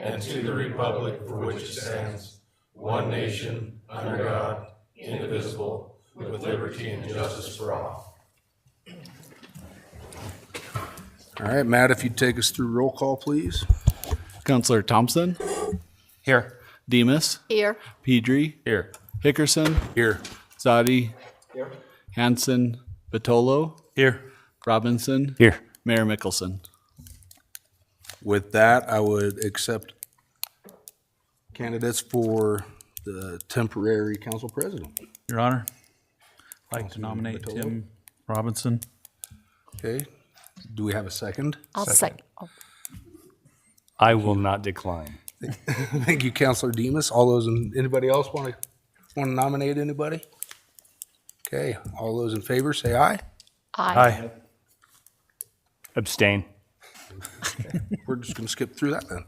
and to the republic for which it stands, one nation, under God, indivisible, with liberty and justice for all. All right, Matt, if you'd take us through roll call, please. Counselor Thompson, Here. Demus, Here. Pedri, Here. Hickerson, Here. Zadi, Hanson, Batolo, Here. Robinson, Here. Mayor Mickelson. With that, I would accept candidates for the temporary council president. Your Honor, I'd like to Councilman nominate Batolo. Tim Robinson. Okay, do we have a second? I'll second. Oh, I will not decline. Thank you, Councilor Demus. All those, anybody else want to nominate anybody? Okay, all those in favor, say aye. aye. Abstain. We're just going to skip through that then.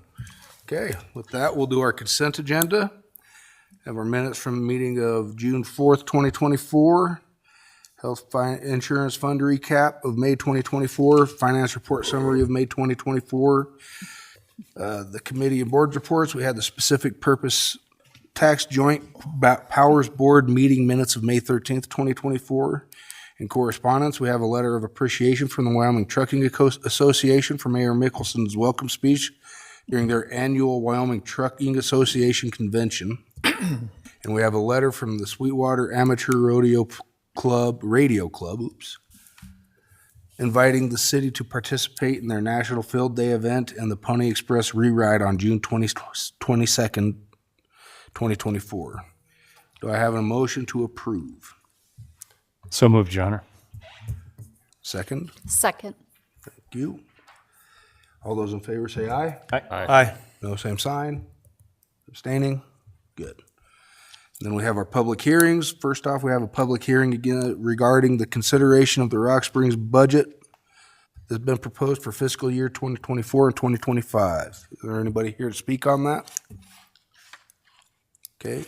Okay, with that, we'll do our consent agenda. Have our minutes from the meeting of June 4th, 2024. Insurance fund recap of May 2024. Finance report summary of May 2024. The committee and board reports, we had the specific purpose tax joint powers board meeting minutes of May 13th, 2024. In correspondence, we have a letter of appreciation from the Wyoming Trucking Association for Mayor Mickelson's welcome speech during their annual Wyoming Trucking Association convention. And we have a letter from the Sweetwater Amateur Radio Club, inviting the city to participate in their National Field Day event and the Pony Express Reride on June 22nd, 2024. Do I have a motion to approve? So moved, Your Honor. Second? Second. Thank you. All those in favor say aye. Aye. No, same sign. Abstaining? Good. Then we have our public hearings. First off, we have a public hearing again regarding the consideration of the Rock Springs budget that's been proposed for fiscal year 2024 and 2025. Is there anybody here to speak on that? Okay.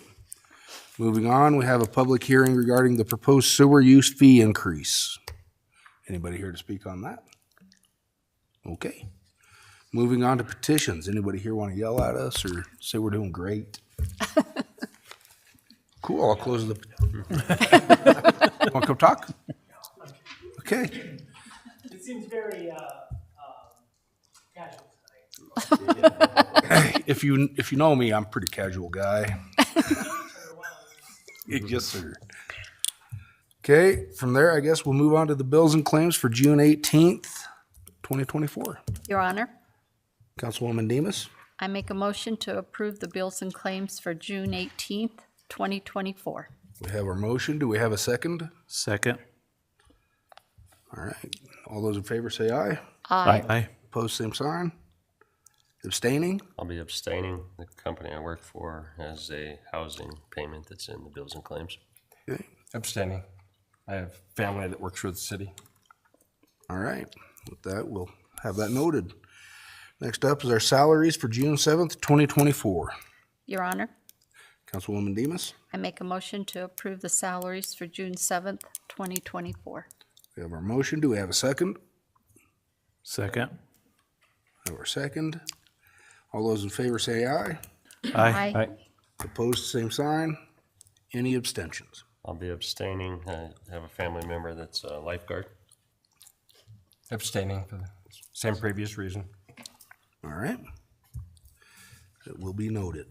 Moving on, we have a public hearing regarding the proposed sewer use fee increase. Anybody here to speak on that? Okay. Moving on to petitions. Anybody here want to yell at us or say we're doing great? Cool, I'll close the. Want to come talk? Okay. It seems very casual tonight. If you know me, I'm a pretty casual guy. Yes, sir. Okay, from there, I guess we'll move on to the bills and claims for June 18th, 2024. Your Honor, Councilwoman Demus, I make a motion to approve the bills and claims for June 18th, 2024. we have our motion. Do we have a second? Second. All right. All those in favor say aye. Aye. Aye. Opposed, same sign. Abstaining? I'll be abstaining. The company I work for has a housing payment that's in the bills and claims. Okay. Abstaining. I have family that works for the city. All right. With that, we'll have that noted. Next up is our salaries for June 7th, 2024. Your Honor, Councilwoman Demus, I make a motion to approve the salaries for June 7th, 2024. we have our motion. Do we have a second? Second. We have our second. All those in favor say aye. Aye. Aye. Opposed, same sign. Any abstentions? I'll be abstaining. I have a family member that's a lifeguard. Abstaining for the same previous reason. All right. It will be noted.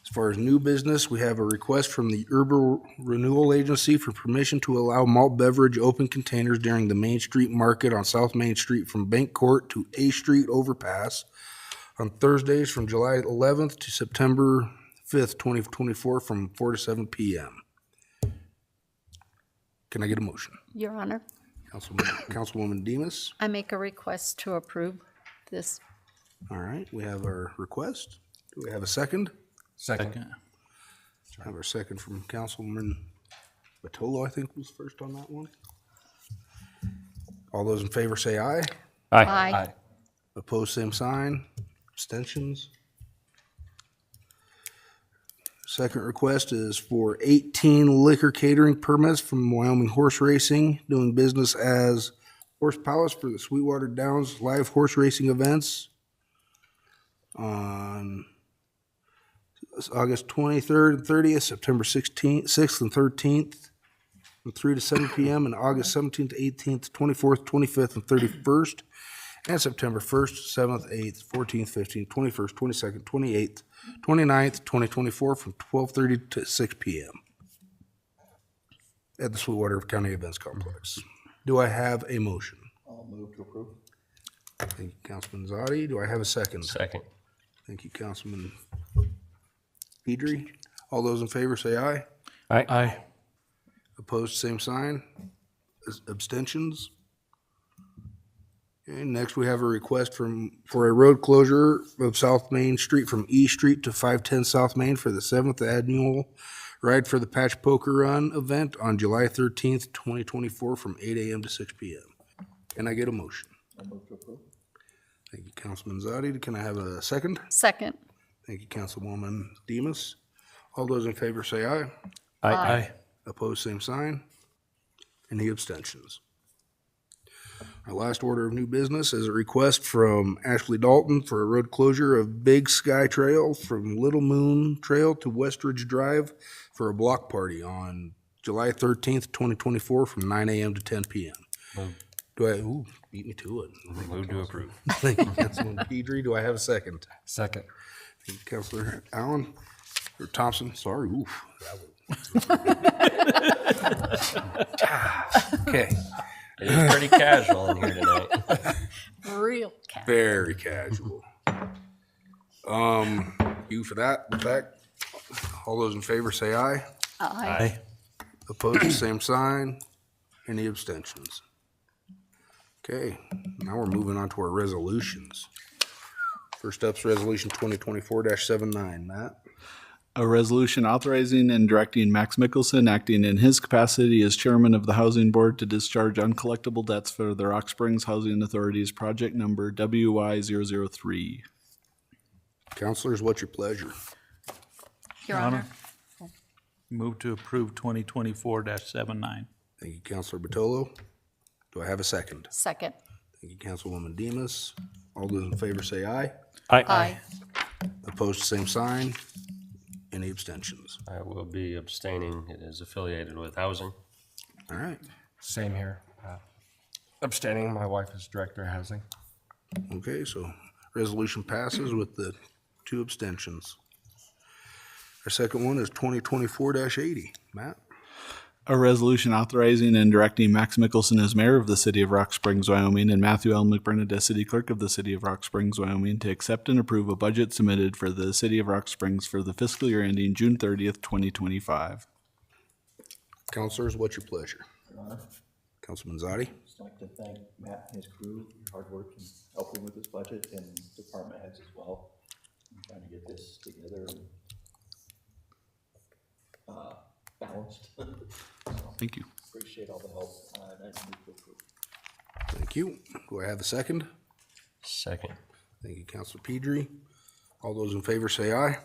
As far as new business, we have a request from the Urban Renewal Agency for permission to allow malt beverage open containers during the Main Street Market on South Main Street from Bank Court to A Street Overpass on Thursdays from July 11th to September 5th, 2024 from 4 to 7 p.m. Can I get a motion? Your Honor, Councilwoman Demus. I make a request to approve this. All right, we have our request. Do we have a second? Second. Have our second from Councilman Batolo, I think was first on that one. All those in favor say aye. Aye. Opposed, same sign. Abstentions? Second request is for 18 liquor catering permits from Wyoming Horse Racing, doing business as Horse Palace for the Sweetwater Downs live horse racing events on August 23rd and 30th, September 16th, 6th and 13th, from 3 to 7 p.m., and August 17th, 18th, 24th, 25th, and 31st, and September 1st, 7th, 8th, 14th, 15th, 21st, 22nd, 28th, 29th, 2024, from 12:30 to 6 p.m. at the Sweetwater County Events Complex. Do I have a motion? I'll move to approve. Thank you, Councilman Zadi. Do I have a second? Second. Thank you, Councilman Pedri. All those in favor say aye. Aye. Opposed, same sign. Abstentions? Okay, next we have a request for a road closure of South Main Street from E Street to 510 South Main for the 7th annual Ride for the Patch Poker Run event on July 13th, 2024 from 8 a.m. to 6 p.m. Can I get a motion? I'll move to approve. Thank you, Councilman Zadi. Can I have a second? Second. Thank you, Councilwoman Demus. All those in favor say aye. Aye. Opposed, same sign. Any abstentions? Our last order of new business is a request from Ashley Dalton for a road closure of Big Sky Trail from Little Moon Trail to Westridge Drive for a block party on July 13th, 2024 from 9 a.m. to 10 p.m. Beat me to it. Move to approve. Thank you, Councilman Pedri. Do I have a second? Second. Thank you, Councilor Allen, or Thompson, sorry, oof. Okay, It is pretty casual in here tonight. Real cat. very casual. You for that, with that, all those in favor say aye. Aye. Opposed, same sign. Any abstentions? Okay, now we're moving on to our resolutions. First up's Resolution 2024-79, Matt. A resolution authorizing and directing Max Mickelson, acting in his capacity as chairman of the Housing Board, to discharge uncollectible debts for the Rock Springs Housing Authority's project number WY003. Counselors, what's your pleasure? Your Honor. Move to approve 2024-79. Thank you, Counselor Batolo. Do I have a second? Second. Thank you, Councilwoman Demus. All those in favor say aye. Aye. Opposed, same sign. Any abstentions? I will be abstaining. It is affiliated with housing. All right. Same here. Abstaining, my wife is director of housing. Okay, so resolution passes with the 2 abstentions. Our second one is 2024-80. Matt? A resolution authorizing and directing Max Mickelson as mayor of the city of Rock Springs, Wyoming, and Matthew L. McBurnett as city clerk of the city of Rock Springs, Wyoming, to accept and approve a budget submitted for the city of Rock Springs for the fiscal year ending June 30th, 2025. Counselors, what's your pleasure? Your Honor, Councilman Zadi? just like to thank Matt and his crew for your hard work in helping with this budget, and department heads as well, in trying to get this together and balanced. Thank you. Appreciate all the help, and I move to approve. Thank you. Do I have a second? Second. Thank you, Councilor Pedri. All those in favor say aye.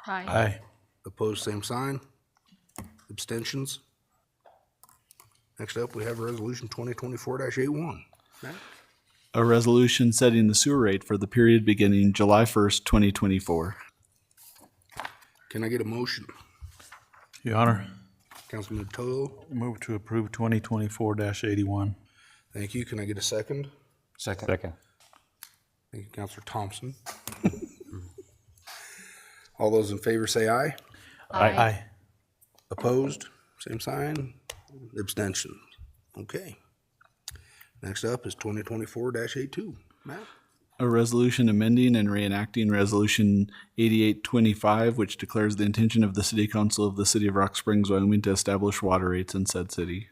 Aye. Opposed, same sign. Abstentions? Next up, we have Resolution 2024-81. Matt? A resolution setting the sewer rate for the period beginning July 1st, 2024. Can I get a motion? Your Honor, Councilman Toto? move to approve 2024-81. Thank you. Can I get a second? Second. Second. Thank you, Councilor Thompson. All those in favor say aye. Aye. Opposed? Same sign. Abstention. Okay. Next up is 2024-82. Matt? A resolution amending and reenacting Resolution 8825, which declares the intention of the City Council of the City of Rock Springs, Wyoming, to establish water rates in said city.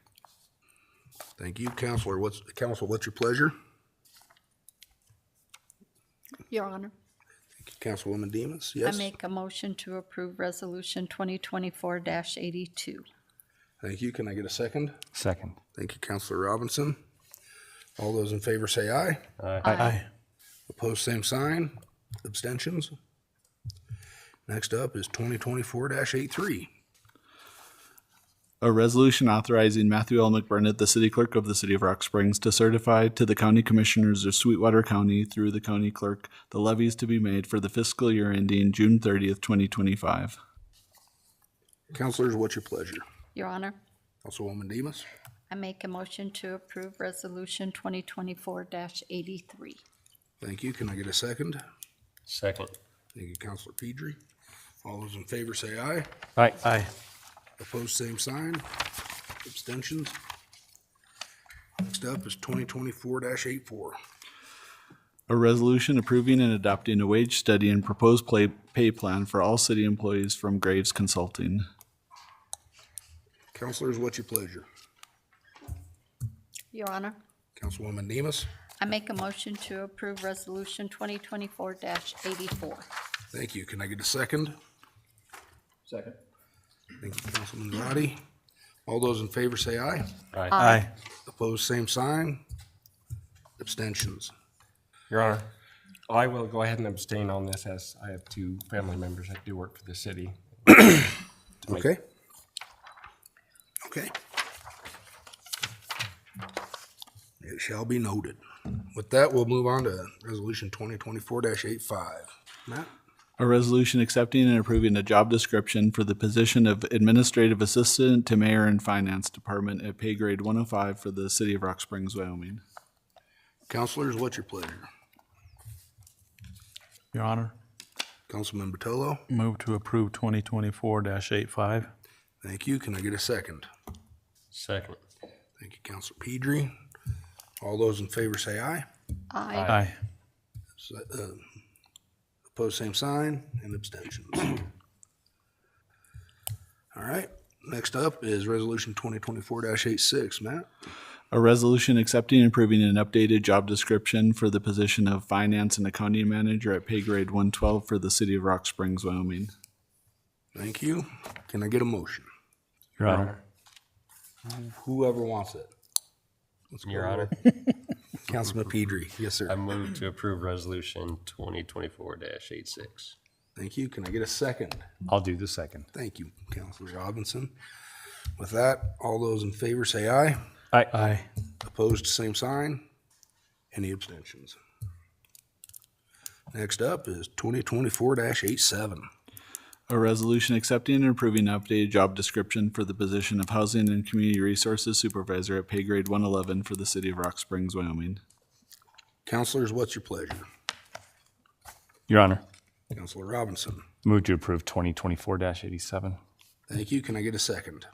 Thank you, Counselor. What's your pleasure? Your Honor. Thank you, Councilwoman Demus. I Yes? make a motion to approve Resolution 2024-82. Thank you. Can I get a second? Second. Thank you, Counselor Robinson. All those in favor say aye. Aye. Opposed, same sign. Abstentions? Next up is 2024-83. A resolution authorizing Matthew L. McBurnett, the city clerk of the city of Rock Springs, to certify to the county commissioners of Sweetwater County through the county clerk the levies to be made for the fiscal year ending June 30th, 2025. Counselors, what's your pleasure? Your Honor, Councilwoman Demus? I make a motion to approve Resolution 2024-83. Thank you. Can I get a second? Second. Thank you, Counselor Pedri. All those in favor say aye. Aye. Aye. Opposed, same sign. Abstentions. Next up is 2024-84. A resolution approving and adopting a wage study and proposed pay plan for all city employees from Graves Consulting. Counselors, what's your pleasure? Your Honor, Councilwoman Demus? I make a motion to approve Resolution 2024-84. Thank you. Can I get a second? Second. Thank you, Councilman Roddy. All those in favor say aye. Aye. Opposed, same sign. Abstentions. Your Honor, I will go ahead and abstain on this as I have two family members that do work for the city. Okay. Okay. It shall be noted. With that, we'll move on to Resolution 2024-85. Matt? A resolution accepting and approving a job description for the position of Administrative Assistant to Mayor and Finance Department at pay grade 105 for the city of Rock Springs, Wyoming. Counselors, what's your pleasure? Your Honor, Councilman Batolo? move to approve 2024-85. Thank you. Can I get a second? Second. Thank you, Counselor Pedri. All those in favor say aye. Aye. Aye. Opposed, same sign, and abstentions. All right, next up is Resolution 2024-86. Matt? A resolution accepting and approving an updated job description for the position of Finance and Accounting Manager at pay grade 112 for the city of Rock Springs, Wyoming. Thank you. Can I get a motion? Your Honor. Whoever wants it. Let's go. Your Honor, Councilman Pedri. Yes, I sir. move to approve Resolution 2024-86. Thank you. Can I get a second? I'll do the second. Thank you, Councilor Robinson. With that, all those in favor say aye. Aye. Aye. Opposed, same sign. Any abstentions? Next up is 2024-87. A resolution accepting and approving an updated job description for the position of Housing and Community Resources Supervisor at pay grade 111 for the city of Rock Springs, Wyoming. Counselors, what's your pleasure? Your Honor, Councilor Robinson. move to approve 2024-87. Thank you. Can I get a second?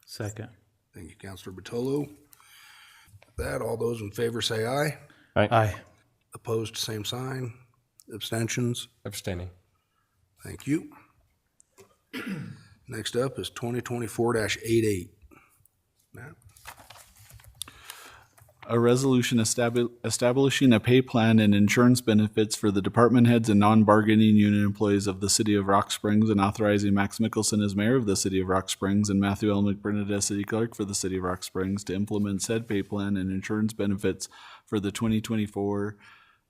Second. Thank you, Councilor Batolo. With that, all those in favor say aye. Aye. Opposed, same sign. Abstentions? Abstaining. Thank you. Next up is 2024-88. Matt? A resolution establishing a pay plan and insurance benefits for the department heads and non-bargaining unit employees of the city of Rock Springs and authorizing Max Mickelson as mayor of the city of Rock Springs and Matthew L. McBurnett as city clerk for the city of Rock Springs to implement said pay plan and insurance benefits for the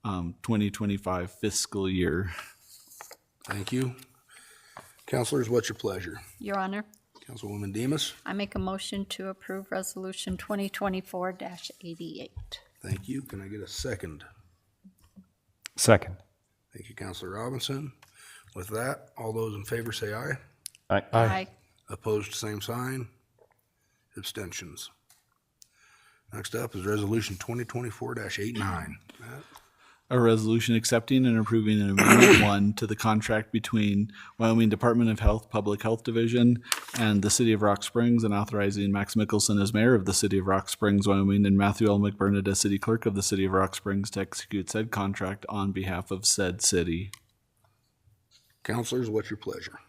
2024-2025 fiscal year. Thank you. Counselors, what's your pleasure? Your Honor, Councilwoman Demus? I make a motion to approve Resolution 2024-88. Thank you. Can I get a second? Second. Thank you, Councilor Robinson. With that, all those in favor say aye. Aye. Aye. Opposed, same sign. Abstentions. Next up is Resolution 2024-89. Matt? A resolution accepting and approving an Amendment 1 to the contract between Wyoming Department of Health Public Health Division and the City of Rock Springs and authorizing Max Mickelson as mayor of the City of Rock Springs, Wyoming, and Matthew L. McBurnett as city clerk of the City of Rock Springs to execute said contract on behalf of said city. Counselors, what's your pleasure?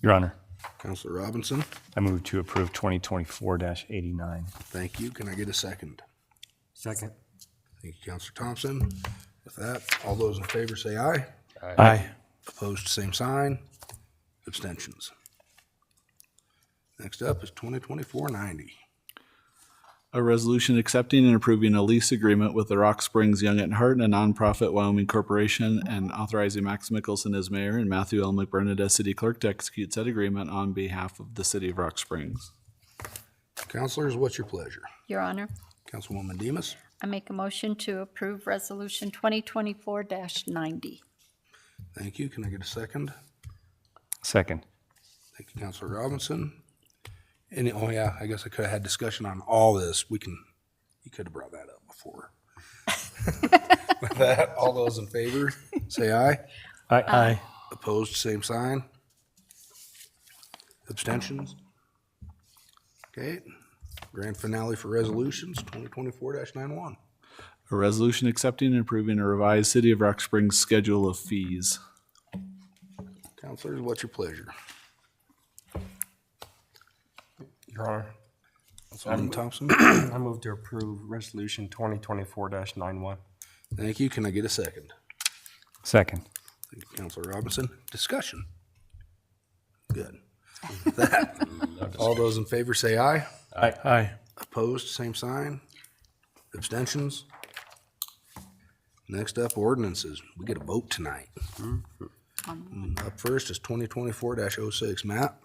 Your Honor, Counselor Robinson? I move to approve 2024-89. Thank you. Can I get a second? Second. Thank you, Counselor Thompson. With that, all those in favor say aye. Aye. Opposed, same sign. Abstentions. Next up is 2024-90. A resolution accepting and approving a lease agreement with the Rock Springs Young at Heart, a nonprofit Wyoming corporation, and authorizing Max Mickelson as mayor and Matthew L. McBurnett as city clerk to execute said agreement on behalf of the city of Rock Springs. Counselors, what's your pleasure? Your Honor, Councilwoman Demus? I make a motion to approve Resolution 2024-90. Thank you. Can I get a second? Second. Thank you, Counselor Robinson. Oh yeah, I guess I could have had discussion on all this. You could have brought that up before. With that, all those in favor, say aye. Aye. Opposed, same sign. Abstentions? Okay. Grand finale for resolutions, 2024-91. A resolution accepting and approving a revised City of Rock Springs schedule of fees. Counselors, what's your pleasure? Your Honor, Councilman Thompson? I move to approve Resolution 2024-91. Thank you. Can I get a second? Second. Thank you, Counselor Robinson. Discussion? Good. With that, all those in favor say aye. Aye. Opposed, same sign. Abstentions? Next up, ordinances. We get a vote tonight. Up first is 2024-06. Matt?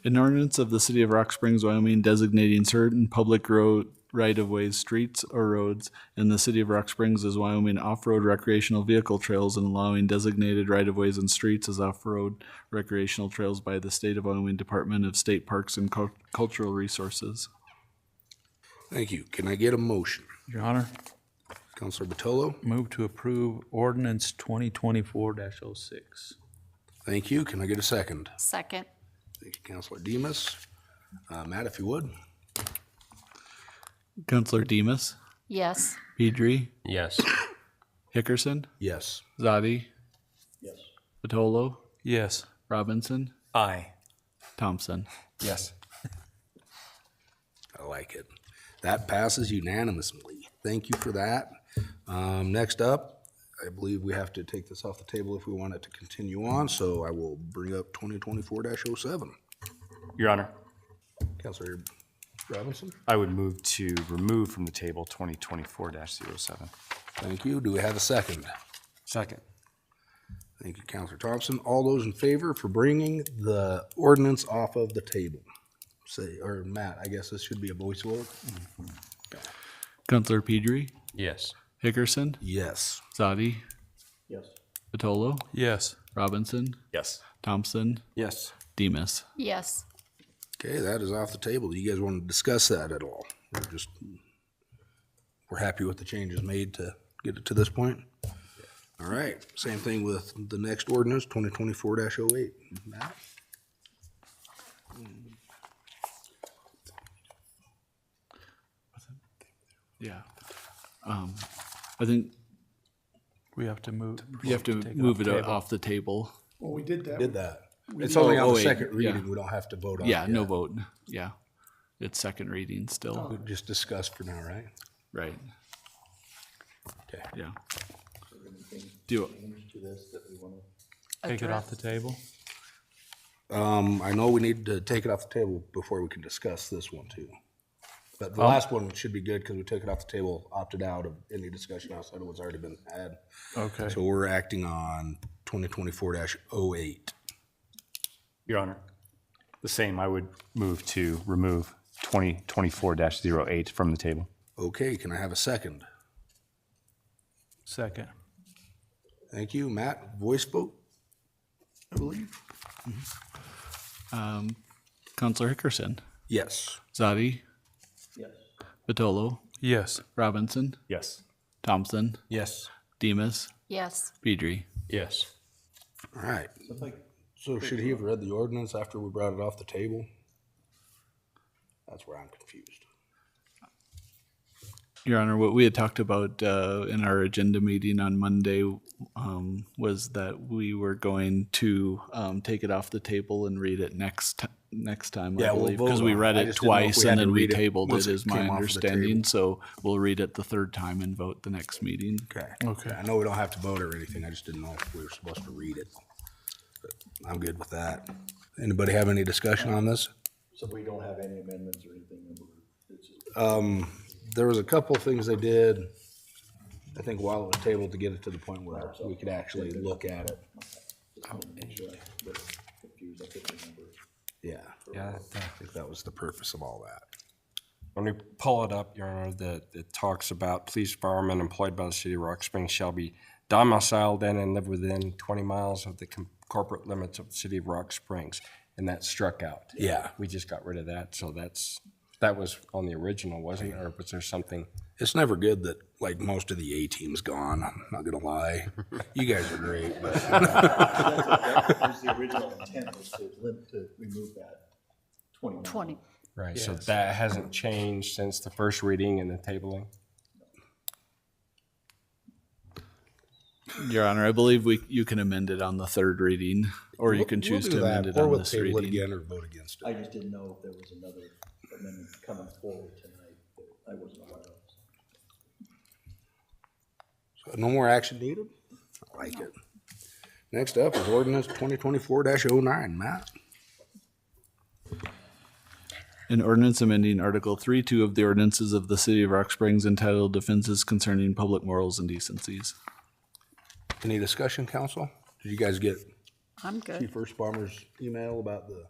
An ordinance of the City of Rock Springs, Wyoming designating certain public road right-of-ways, streets, or roads in the City of Rock Springs as Wyoming off-road recreational vehicle trails and allowing designated right-of-ways and streets as off-road recreational trails by the State of Wyoming Department of State Parks and Cultural Resources. Thank you. Can I get a motion? Your Honor, Counselor Batolo? move to approve ordinance 2024-06. Thank you. Can I get a second? Second. Thank you, Counselor Demus. Matt, if you would. Counselor Demus, Yes. Pedri, Yes. Hickerson, Yes. Zadi, Yes. Batolo, Yes. Robinson, Aye. Thompson. Yes. I like it. That passes unanimously. Thank you for that. Next up, I believe we have to take this off the table if we want it to continue on, so I will bring up 2024-07. Your Honor, Counselor Robinson? I would move to remove from the table 2024-07. Thank you. Do we have a second? Second. Thank you, Counselor Thompson. All those in favor for bringing the ordinance off of the table? Say, or Matt, I guess this should be a voice vote. Counselor Pedri, Yes. Hickerson, Yes. Zadi, Yes. Batolo, Yes. Robinson, Yes. Thompson, Yes. Demus. Yes. Okay, that is off the table. Do you guys want to discuss that at all? We're happy with the changes made to get it to this point? All right, same thing with the next ordinance, 2024-08. Matt? Yeah. I think We have to move. you have to take move it off the off the table. Well, we did that. Did that. It's only on the wait, second yeah. reading. We don't have to vote on it Yeah, no yet. vote. Yeah. It's second reading still. We just discussed for now, right? Right. Okay. Yeah. Do Take it off the table. I know we need to take it off the table before we can discuss this one too. But the last one should be good because we took it off the table, opted out of any discussion outside of what's already been had. Okay. So we're acting on 2024-08. Your Honor, the same, I would move to remove 2024-08 from the table. Okay, can I have a second? Second. Thank you. Matt, voice vote, I believe? Counselor Hickerson, Yes. Zadi, Yes. Batolo, Yes. Robinson, Yes. Thompson, Yes. Demus, Yes. Pedri. Yes. All right. So should he have read the ordinance after we brought it off the table? That's where I'm confused. Your Honor, what we had talked about in our agenda meeting on Monday was that we were going to take it off the table and read it next time, Yeah, I we'll believe, vote because we on it. read I it just didn't know if twice we had and to then we read it tabled once it, it is my came off the understanding. table. So we'll read it the third time and vote the next meeting. Okay. Okay. I know we don't have to vote or anything. I just didn't know if we were supposed to read it. But I'm good with that. Anybody have any discussion on this? So we don't have any amendments or anything, it's just There was a couple things they did, I think while it was tabled, to get it to the point where we could actually look at it. Yeah, Yeah, I think that was the purpose of all that. when we pull it up, Your Honor, it talks about police firemen employed by the city of Rock Springs shall be domiciled in and live within 20 miles of the corporate limits of the city of Rock Springs. And that's struck out. Yeah. We just got rid of that, so that was on the original, wasn't it? Or was there something? It's never good that, like, most of the A-team's gone, I'm not gonna lie. You guys are great, but That was the original intent, was to remove that 20 miles. 20. Right, so that hasn't changed since the first reading and the tabling? Your Honor, I believe you can amend it on the third reading, or you can choose to amend it or on we'll this table it reading. again or vote against I it. just didn't know if there was another amendment coming forward tonight that I wasn't aware of. So no more action needed? I like it. Next up is ordinance 2024-09, Matt. An ordinance amending Article 3-2 of the ordinances of the City of Rock Springs entitled Offenses Concerning Public Morals and Decencies. Any discussion, council? Did you guys get I'm good. Chief Bomber's email about the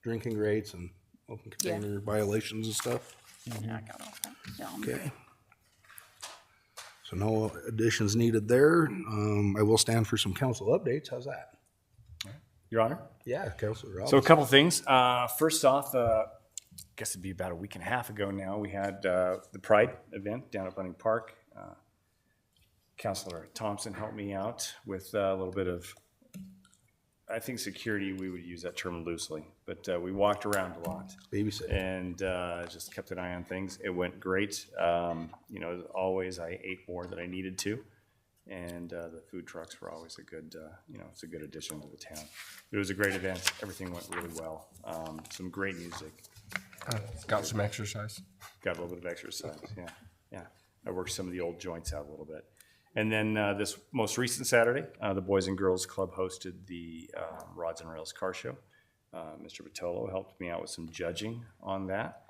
drinking rates and open container violations and stuff? Yeah, I got all that down. Okay. So no additions needed there. I will stand for some council updates. How's that? Your Honor? Yeah, Councilor So a couple things. First off, I guess it'd be about a week and a half ago now, we had the Pride event down at Bunning Park. Councilor Thompson helped me out with a little bit of, I think security, we would use that term loosely, but we walked around a lot Babysit. and just kept an eye on things. It went great. As always, I ate more than I needed to. And the food trucks were always a good, it's a good addition to the town. It was a great event. Everything went really well. Some great music. Got some exercise? Got a little bit of exercise, yeah. I worked some of the old joints out a little bit. And then this most recent Saturday, the Boys and Girls Club hosted the Rods and Rails Car Show. Mr. Vitolo helped me out with some judging on that.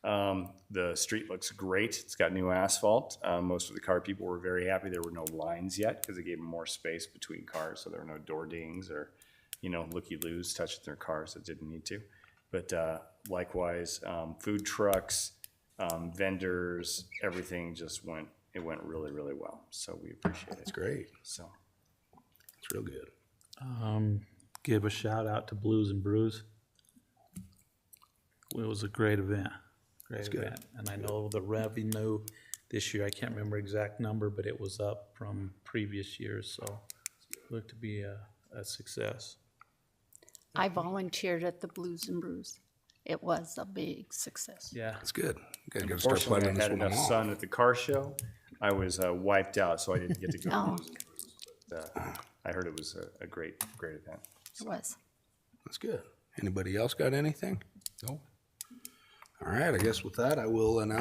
The street looks great. It's got new asphalt. Most of the car people were very happy. There were no lines yet because they gave them more space between cars, so there were no door dings or, looky-loos touching their cars that didn't need to. But likewise, food trucks, vendors, everything just went really, really well. So we appreciate it. That's great. So It's real good. Give a shout out to Blues and Brews. It was a great event. Great good. event. And I know the revenue this year, I can't remember exact number, but it was up from previous years, so it looked to be a success. I volunteered at the Blues and Brews. It was a big success. Yeah. That's good. You guys got to start unfortunately, planning I this had one enough along. sun at the car show. I was wiped out, so I didn't get to go. Oh. But, I heard it was a great event. It was. That's good. Anybody else got anything? No. All right, I guess with that, I will announce